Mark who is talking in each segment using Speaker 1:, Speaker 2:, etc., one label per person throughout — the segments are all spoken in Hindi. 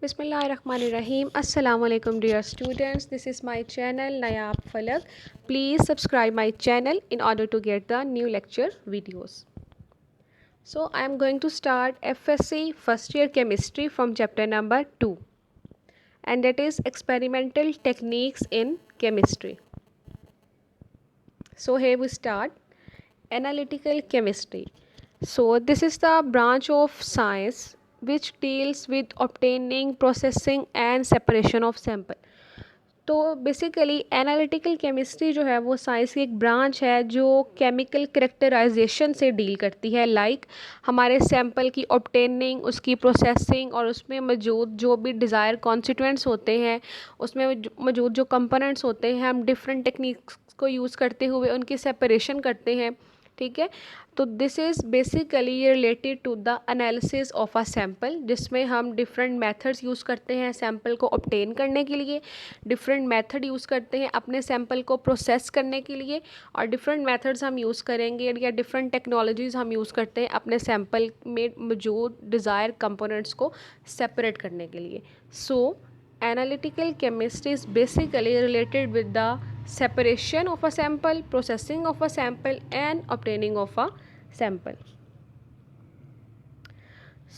Speaker 1: Bismillahirrahmanirrahim. Assalamu alaikum dear students. This is my channel Nayab Falak. Please subscribe my channel in order to get the new lecture videos. So I am going to start FSC first year chemistry from chapter number 2, and that is experimental techniques in chemistry. So here we start analytical chemistry. So this is the branch of science which deals with obtaining, processing and separation of sample. तो बेसिकली एनालिटिकल केमिस्ट्री जो है वो साइंस की एक ब्रांच है जो केमिकल करेक्टराइजेशन से डील करती है, लाइक हमारे सैंपल की ऑब्टेनिंग, उसकी प्रोसेसिंग और उसमें मौजूद जो भी डिज़ायर कॉन्स्टिट्यूएंट्स होते हैं, उसमें मौजूद जो कंपोनेंट्स होते हैं, हम डिफरेंट टेक्निक्स को यूज़ करते हुए उनकी सेपरेशन करते हैं। ठीक है, तो this is basically related to the analysis of a sample, जिसमें हम डिफरेंट मेथड्स यूज़ करते हैं सैम्पल को ऑब्टेन करने के लिए, डिफरेंट मेथड यूज़ करते हैं अपने सैम्पल को प्रोसेस करने के लिए, और डिफरेंट मेथड्स हम यूज़ करेंगे या डिफरेंट टेक्नोलॉजीज़ हम यूज़ करते हैं अपने सैम्पल में मौजूद डिज़ायर कंपोनेंट्स को सेपरेट करने के लिए। सो analytical chemistry is basically related with the separation of a sample, processing of a sample and obtaining of a sample.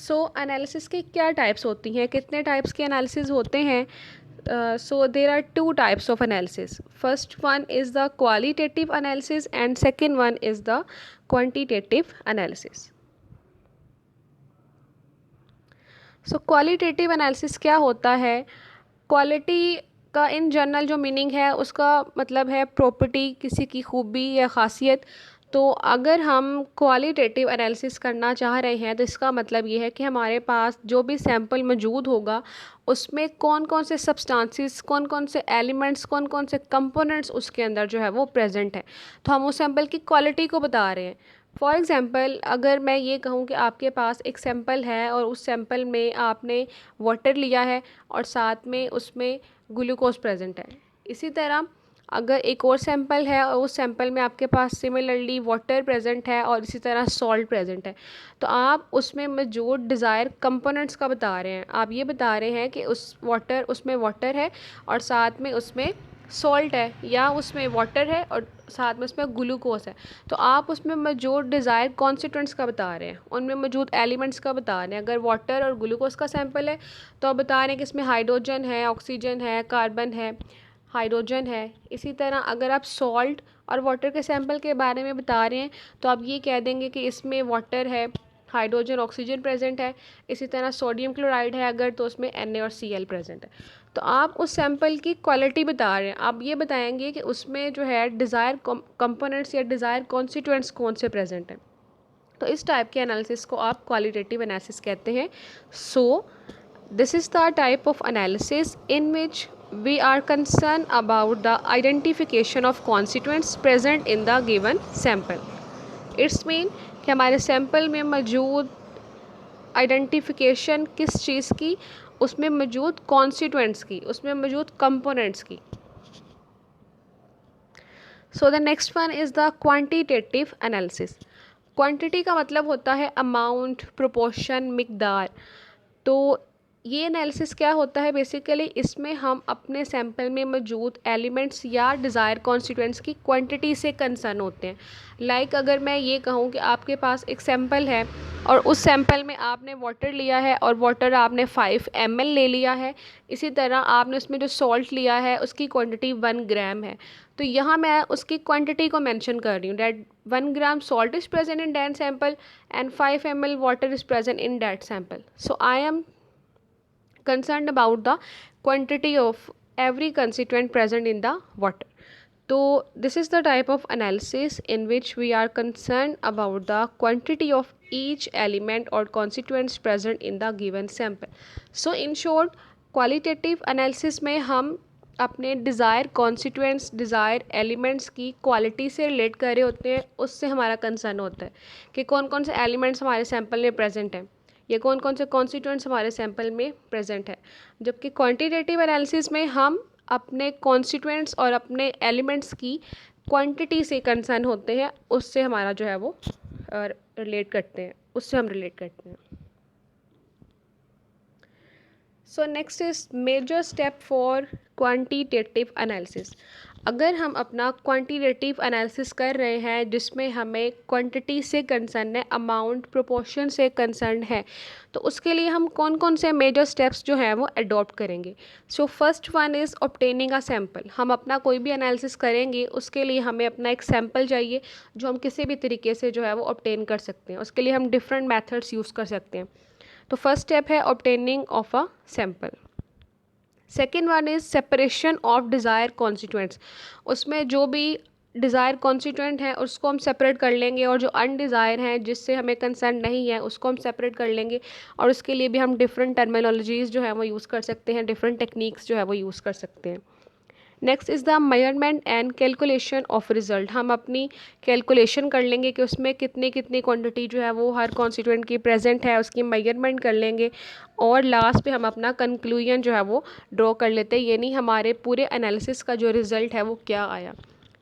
Speaker 1: So analysis के क्या टाइप्स होती हैं, कितने टाइप्स के एनालिसिस होते हैं? So there are two types of analysis. First one is the qualitative analysis and second one is the quantitative analysis. So qualitative analysis क्या होता है? क्वालिटी का इन जनरल जो मीनिंग है उसका मतलब है प्रॉपर्टी, किसी की खूबी या ख़ासियत. तो अगर हम क्वालिटेटिव एनालिसिस करना चाह रहे हैं तो इसका मतलब ये है कि हमारे पास जो भी सैंपल मौजूद होगा उसमें कौन कौन से सब्सटेंसेस, कौन कौन से एलिमेंट्स, कौन कौन से कंपोनेंट्स उसके अंदर जो है वो प्रेजेंट है, तो हम उस सैंपल की क्वालिटी को बता रहे हैं. फॉर एग्ज़ाम्पल, अगर मैं ये कहूँ कि आपके पास एक सैंपल है और उस सैंपल में आपने वाटर लिया है और साथ में उसमें ग्लूकोज प्रेजेंट है. इसी तरह अगर एक और सैंपल है और उस सैंपल में आपके पास सिमिलरली वाटर प्रेजेंट है और इसी तरह सॉल्ट प्रेजेंट है, तो आप उसमें मौजूद डिज़ायर कंपोनेंट्स का बता रहे हैं. आप ये बता रहे हैं कि उसमें वाटर है और साथ में उसमें सॉल्ट है, या उसमें वाटर है और साथ में उसमें ग्लूकोज है. तो आप उसमें मौजूद डिज़ायर कॉन्स्टिट्यूएंट्स का बता रहे हैं, उनमें मौजूद एलिमेंट्स का बता रहे हैं. अगर वाटर और ग्लूकोज का सैंपल है तो आप बता रहे हैं कि इसमें हाइड्रोजन है, ऑक्सीजन है, कार्बन है, हाइड्रोजन है. इसी तरह अगर आप सॉल्ट और वाटर के सैंपल के बारे में बता रहे हैं तो आप ये कह देंगे कि इसमें वाटर है, हाइड्रोजन, ऑक्सीजन प्रेजेंट है. इसी तरह सोडियम क्लोराइड है अगर, तो उसमें Na और Cl प्रेजेंट है. तो आप उस सैंपल की क्वालिटी बता रहे हैं. आप ये बताएंगे कि उसमें जो है डिज़ायर कंपोनेंट्स या डिज़ायर कॉन्स्टिट्यूएंट्स कौन से प्रेजेंट हैं. तो इस टाइप के एनालिसिस को आप क्वालिटेटिव एनालिसिस कहते हैं. सो this is the type of analysis in which we are concerned about the identification of constituents present in the given sample. It's mean कि हमारे सैंपल में मौजूद आइडेंटिफिकेशन किस चीज़ की, उसमें मौजूद कॉन्स्टिट्यूएंट्स की, उसमें मौजूद कंपोनेंट्स की. So the next one is the quantitative analysis. Quantity का मतलब होता है अमाउंट, प्रोपोर्शन, मिकदार. तो ये एनालिसिस क्या होता है? बेसिकली इसमें हम अपने सैंपल में मौजूद एलिमेंट्स या डिज़ायर कॉन्स्टिट्यूएंट्स की क्वांटिटी से कंसर्न होते हैं. लाइक अगर मैं ये कहूँ कि आपके पास एक सैंपल है और उस सैंपल में आपने वाटर लिया है और वाटर आपने 5 ml ले लिया है. इसी तरह आपने उसमें जो सॉल्ट लिया है उसकी क्वांटिटी 1 ग्राम है. तो यहाँ मैं उसकी क्वांटिटी को मेंशन कर रही हूँ, that 1 gram salt is present in that sample and 5 ml water is present in that sample. So I am concerned about the quantity of every constituent present in the water. So this is the type of analysis in which we are concerned about the quantity of each element or constituents present in the given sample. So in short, qualitative analysis में हम अपने डिज़ायर कॉन्स्टिट्यूएंट्स, डिज़ायर एलिमेंट्स की क्वालिटी से रिलेट कर रहे होते हैं. उससे हमारा कंसर्न होता है कि कौन कौन से एलिमेंट्स हमारे सैंपल में प्रेजेंट हैं या कौन कौन से कॉन्स्टिट्यूएंट्स हमारे सैंपल में प्रेजेंट है. जबकि क्वांटिटेटिव एनालिसिस में हम अपने कॉन्स्टिट्यूएंट्स और अपने एलिमेंट्स की क्वांटिटी से कंसर्न होते हैं, उससे हमारा जो है वो रिलेट करते हैं, उससे हम रिलेट करते हैं. So next is major step for quantitative analysis. अगर हम अपना क्वांटिटेटिव एनालिसिस कर रहे हैं जिसमें हमें क्वांटिटी से कंसर्न है, अमाउंट प्रोपोर्शन से कंसर्न है, तो उसके लिए हम कौन कौन से मेजर स्टेप्स जो हैं वो अडॉप्ट करेंगे। So first one is obtaining a sample. हम अपना कोई भी एनालिसिस करेंगे उसके लिए हमें अपना एक सैम्पल चाहिए जो हम किसी भी तरीके से जो है वो ऑब्टेन कर सकते हैं। उसके लिए हम डिफरेंट मेथड्स यूज़ कर सकते हैं। तो फर्स्ट स्टेप है obtaining of a sample. Second one is separation of desire constituents. उसमें जो भी डिज़ायर कॉन्स्टिट्यूएंट है उसको हम सेपरेट कर लेंगे, और जो अनडिज़ायर हैं जिससे हमें कंसर्न नहीं है उसको हम सेपरेट कर लेंगे। और उसके लिए भी हम डिफरेंट टर्मिनोलॉजीज़ जो है वो यूज़ कर सकते हैं, डिफरेंट टेक्निक्स जो है वो यूज़ कर सकते हैं। Next is the measurement and calculation of result. हम अपनी कैलकुलेशन कर लेंगे कि उसमें कितनी कितनी क्वांटिटी जो है वो हर कॉन्स्टिट्यूएंट की प्रेजेंट है, उसकी मेजरमेंट कर लेंगे। और लास्ट पे हम अपना कंक्लूजन जो है वो ड्रॉ कर लेते हैं, यानी हमारे पूरे एनालिसिस का जो रिज़ल्ट है वो क्या आया।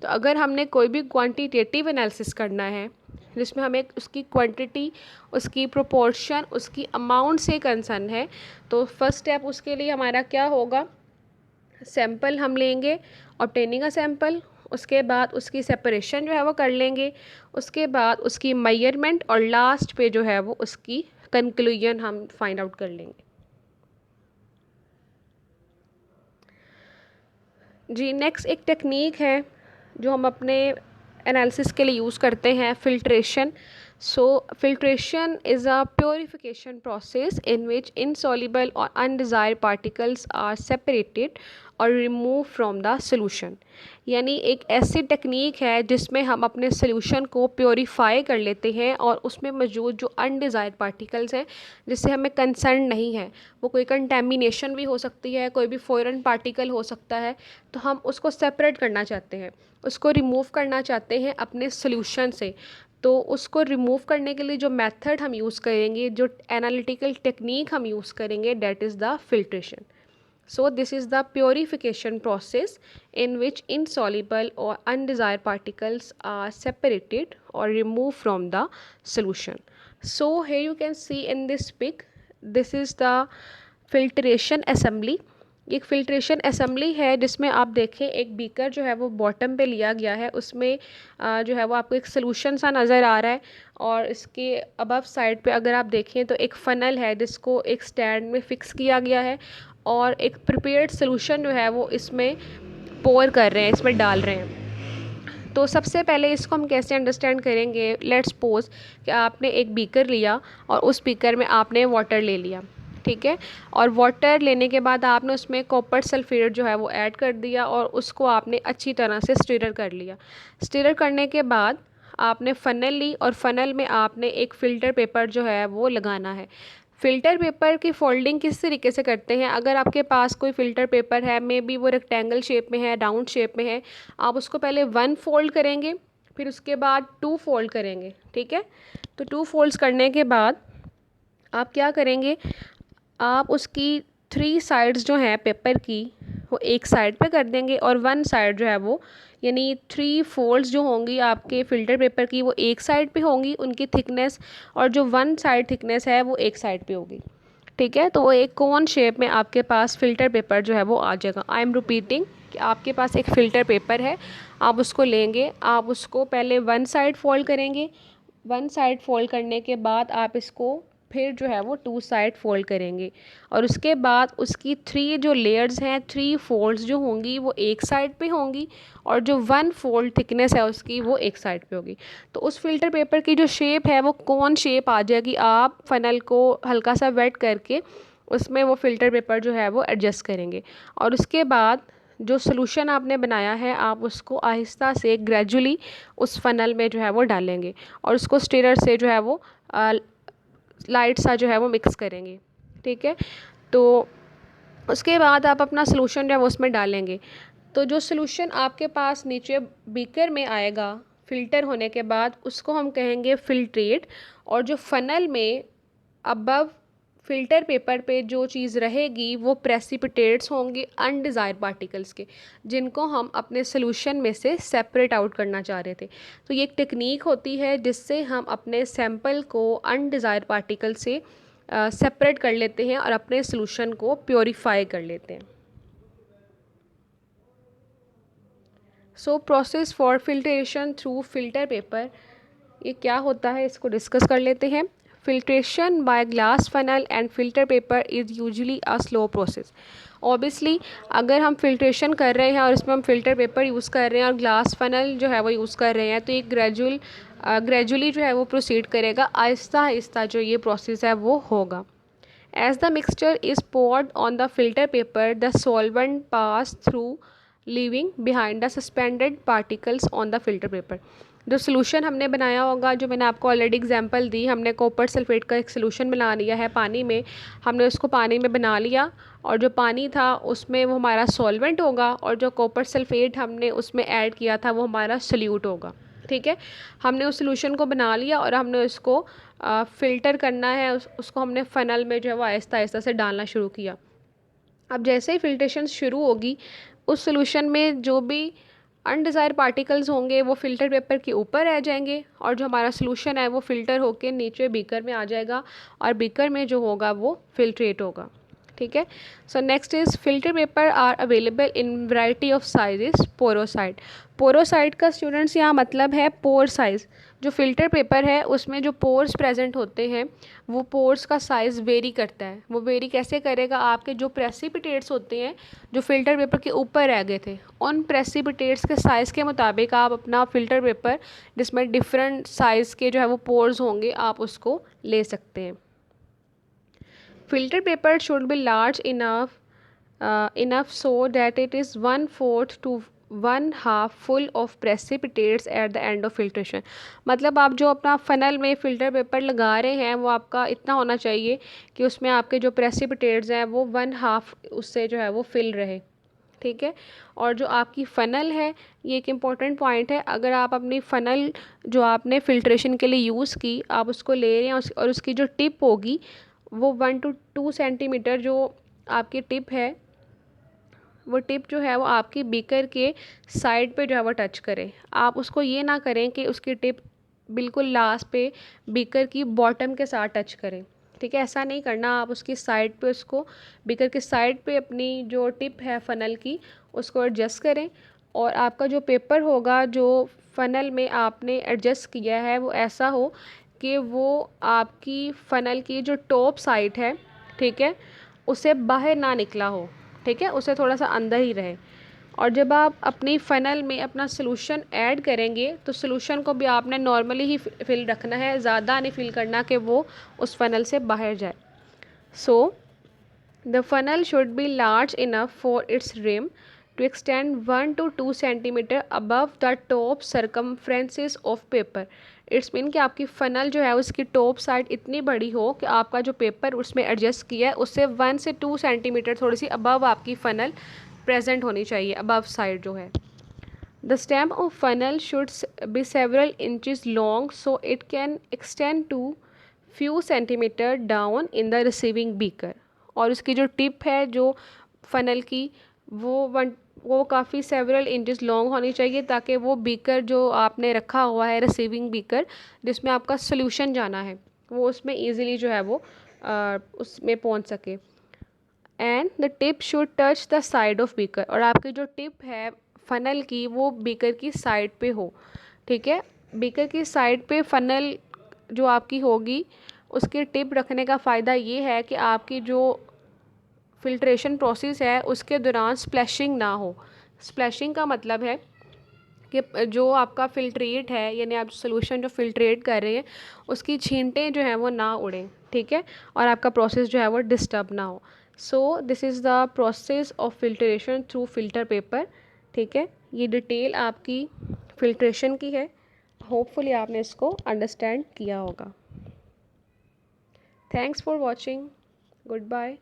Speaker 1: तो अगर हमने कोई भी क्वांटिटेटिव एनालिसिस करना है जिसमें हमें उसकी क्वांटिटी, उसकी प्रोपोर्शन, उसकी अमाउंट से कंसर्न है, तो फर्स्ट स्टेप उसके लिए हमारा क्या होगा, सैंपल हम लेंगे, ऑब्टेनिंग अ सैंपल। उसके बाद उसकी सेपरेशन जो है वो कर लेंगे, उसके बाद उसकी मेजरमेंट, और लास्ट पे जो है वो उसकी कंक्लूजन हम फाइंड आउट कर लेंगे। जी नेक्स्ट एक टेक्निक है जो हम अपने एनालिसिस के लिए यूज़ करते हैं, filtration. So filtration is a purification process in which insoluble और अनडिज़ायर्ड पार्टिकल्स आर सेपरेटेड और रिमूव फ्रॉम द सोल्यूशन। यानी एक ऐसी टेक्निक है जिसमें हम अपने सोल्यूशन को प्योरीफाई कर लेते हैं और उसमें मौजूद जो अनडिज़ायर्ड पार्टिकल्स हैं जिससे हमें कंसर्न नहीं है, वो कोई कंटेमिनेशन भी हो सकती है, कोई भी फॉरेन पार्टिकल हो सकता है, तो हम उसको सेपरेट करना चाहते हैं, उसको रिमूव करना चाहते हैं अपने सोल्यूशन से। तो उसको रिमूव करने के लिए जो मेथड हम यूज़ करेंगे, जो एनालिटिकल टेक्निक हम यूज़ करेंगे, that is the filtration. So this is the purification process in which insoluble or undesired particles are separated or removed from the solution. So here you can see in this pic, this is the filtration assembly। एक फिल्ट्रेशन असेंबली है जिसमें आप देखें एक बीकर जो है वो बॉटम पे लिया गया है, उसमें जो है वो आपको एक सोल्यूशन सा नज़र आ रहा है, और इसके अबव साइड पे अगर आप देखें तो एक फ़नल है जिसको एक स्टैंड में फ़िक्स किया गया है, और एक प्रिपेयर्ड सोल्यूशन जो है वो इसमें पोर कर रहे हैं, इसमें डाल रहे हैं। तो सबसे पहले इसको हम कैसे अंडरस्टैंड करेंगे, लेट्स सपोज कि आपने एक बीकर लिया और उस बीकर में आपने वाटर ले लिया, ठीक है, और वाटर लेने के बाद आपने उसमें कॉपर सल्फेट जो है वो ऐड कर दिया और उसको आपने अच्छी तरह से स्टिरर कर लिया। स्टिरर करने के बाद आपने फ़नल ली और फ़नल में आपने एक फ़िल्टर पेपर जो है वो लगाना है। फ़िल्टर पेपर की फोल्डिंग किस तरीके से करते हैं, अगर आपके पास कोई फ़िल्टर पेपर है, मे बी वो रेक्टेंगल शेप में है, राउंड शेप में है, आप उसको पहले 1 फोल्ड करेंगे, फिर उसके बाद 2 फोल्ड करेंगे, ठीक है। तो 2 फोल्ड्स करने के बाद आप क्या करेंगे, आप उसकी 3 साइड्स जो हैं पेपर की वो एक साइड पे कर देंगे, और 1 साइड जो है वो, यानी 3 फोल्ड्स जो होंगी आपके फ़िल्टर पेपर की वो एक साइड पे होंगी उनकी थिकनेस, और जो 1 साइड थिकनेस है वो एक साइड पे होगी, ठीक है। तो वो एक कोन शेप में आपके पास फ़िल्टर पेपर जो है वो आ जाएगा। आई एम रिपीटिंग कि आपके पास एक फ़िल्टर पेपर है, आप उसको लेंगे, आप उसको पहले 1 साइड फोल्ड करेंगे, 1 साइड फोल्ड करने के बाद आप इसको फिर जो है वो 2 साइड फोल्ड करेंगे, और उसके बाद उसकी 3 जो लेयर्स हैं, 3 फोल्ड्स जो होंगी वो एक साइड पे होंगी, और जो 1 फोल्ड थिकनेस है उसकी वो एक साइड पे होगी। तो उस फिल्टर पेपर की जो शेप है वो कौन शेप आ जाएगी, आप फ़नल को हल्का सा वेट करके उसमें वो फ़िल्टर पेपर जो है वो एडजस्ट करेंगे, और उसके बाद जो सोल्यूशन आपने बनाया है आप उसको आहिस्ता से ग्रेजुअली उस फ़नल में जो है वो डालेंगे, और उसको स्टिरर से जो है वो लाइट सा जो है वो मिक्स करेंगे, ठीक है। तो उसके बाद आप अपना सोल्यूशन जो है वो उसमें डालेंगे। तो जो सोल्यूशन आपके पास नीचे बीकर में आएगा फ़िल्टर होने के बाद उसको हम कहेंगे फ़िल्ट्रेट, और जो फ़नल में अबव फ़िल्टर पेपर पे जो चीज़ रहेगी वो प्रेसिपिटेट्स होंगे अनडिज़ायर्ड पार्टिकल्स के, जिनको हम अपने सोल्यूशन में से सेपरेट आउट करना चाह रहे थे। तो ये एक टेक्निक होती है जिससे हम अपने सैंपल को अनडिज़ायर्ड पार्टिकल से सेपरेट कर लेते हैं और अपने सोल्यूशन को प्योरीफाई कर लेते हैं। So process for filtration through filter paper, ये क्या होता है इसको डिस्कस कर लेते हैं। Filtration by glass funnel and filter paper is usually a slow process. Obviously अगर हम फिल्ट्रेशन कर रहे हैं और इसमें हम फिल्टर पेपर यूज़ कर रहे हैं और ग्लास फनल जो है वो यूज़ कर रहे हैं, तो ये ग्रेजुअली जो है वो प्रोसीड करेगा, आहिस्ता आहिस्ता जो ये प्रोसेस है वो होगा। As the mixture is poured on the filter paper, the solvent pass through, leaving behind the suspended particles on the filter paper. जो सोल्यूशन हमने बनाया होगा, जो मैंने आपको ऑलरेडी एग्जांपल दी, हमने कॉपर सल्फेट का एक सोल्यूशन बना लिया है पानी में, हमने उसको पानी में बना लिया और जो पानी था उसमें वो हमारा सॉल्वेंट होगा और जो कॉपर सल्फेट हमने उसमें ऐड किया था वो हमारा सल्यूट होगा। ठीक है, हमने उस सोल्यूशन को बना लिया और हमने उसको फ़िल्टर करना है, उसको हमने फ़नल में जो है वो आहिस्ता आहिस्ता से डालना शुरू किया। अब जैसे ही फ़िल्ट्रेशन शुरू होगी, उस सोल्यूशन में जो भी अनडिज़ायर पार्टिकल्स होंगे वो फ़िल्टर पेपर के ऊपर रह जाएंगे और जो हमारा सोल्यूशन है वो फ़िल्टर होके नीचे बीकर में आ जाएगा और बीकर में जो होगा वो फ़िल्ट्रेट होगा। ठीक है, so next is filter paper are available in variety of sizes. Pore size, pore size का स्टूडेंट्स यहाँ मतलब है पोर साइज़। जो फ़िल्टर पेपर है उसमें जो पोर्स प्रेजेंट होते हैं वो पोर्स का साइज़ वेरी करता है। वो वेरी कैसे करेगा, आपके जो प्रेसिपिटेट्स होते हैं जो फ़िल्टर पेपर के ऊपर रह गए थे, उन प्रेसिपिटेट्स के साइज़ के मुताबिक आप अपना फ़िल्टर पेपर जिसमें डिफरेंट साइज़ के जो है वो पोर्स होंगे आप उसको ले सकते हैं। Filter paper should be large enough so that it is 1/4 to 1/2 full of precipitates at the end of filtration। मतलब आप जो अपना फ़नल में फ़िल्टर पेपर लगा रहे हैं वो आपका इतना होना चाहिए कि उसमें आपके जो प्रेसिपिटेट्स हैं वो 1/2 उससे जो है वो फिल रहे। ठीक है, और जो आपकी फ़नल है, ये एक इम्पॉर्टेंट पॉइंट है, अगर आप अपनी फ़नल जो आपने फ़िल्ट्रेशन के लिए यूज़ की आप उसको ले रहे हैं और उसकी जो टिप होगी वो 1 to 2 सेंटीमीटर जो आपकी टिप है, वो टिप जो है वो आपकी बीकर के साइड पे जो है वो टच करे। आप उसको ये ना करें कि उसकी टिप बिल्कुल लास्ट पे बीकर की बॉटम के साथ टच करें। ठीक है, ऐसा नहीं करना, आप उसकी साइड पे उसको बीकर के साइड पे अपनी जो टिप है फ़नल की उसको एडजस्ट करें और आपका जो पेपर होगा जो फ़नल में आपने एडजस्ट किया है वो ऐसा हो कि वो आपकी फ़नल की जो टॉप साइड है, ठीक है, उसे बाहर ना निकला हो। ठीक है, उसे थोड़ा सा अंदर ही रहे। और जब आप अपनी फ़नल में अपना सोल्यूशन ऐड करेंगे तो सोल्यूशन को भी आपने नॉर्मली ही फिल रखना है, ज़्यादा नहीं फिल करना कि वो उस फ़नल से बाहर जाए। So the funnel should be large enough for its rim to extend 1 to 2 centimetre above the top circumferences of paper. It's mean कि आपकी फ़नल जो है उसकी टॉप साइड इतनी बड़ी हो कि आपका जो पेपर उसमें एडजस्ट किया है उससे 1 से 2 सेंटीमीटर थोड़ी सी अबव आपकी फ़नल प्रेजेंट होनी चाहिए, अबव साइड जो है। The stem of funnel should be several inches long so it can extend to few centimetre down in the receiving beaker. और उसकी जो टिप है जो फ़नल की वो काफ़ी सेवरल इंचेस लॉन्ग होनी चाहिए ताकि वो बीकर जो आपने रखा हुआ है रिसीविंग बीकर जिसमें आपका सोल्यूशन जाना है वो उसमें ईज़िली जो है वो उसमें पहुंच सके। And the tip should touch the side of beaker, और आपकी जो टिप है फ़नल की वो बीकर की साइड पे हो। ठीक है, बीकर की साइड पे फ़नल जो आपकी होगी उसकी टिप रखने का फ़ायदा ये है कि आपकी जो फ़िल्ट्रेशन प्रोसेस है उसके दौरान स्प्लैशिंग ना हो। स्प्लैशिंग का मतलब है कि जो आपका फ़िल्ट्रेट है यानी आप सोल्यूशन जो फ़िल्ट्रेट कर रहे हैं उसकी छींटें जो हैं वो ना उड़ें। ठीक है, और आपका प्रोसेस जो है वो डिस्टर्ब ना हो। So this is the process of filtration through filter paper. ठीक है, ये डिटेल आपकी फ़िल्ट्रेशन की है। होपफुली आपने इसको अंडरस्टैंड किया होगा। Thanks for watching, good bye.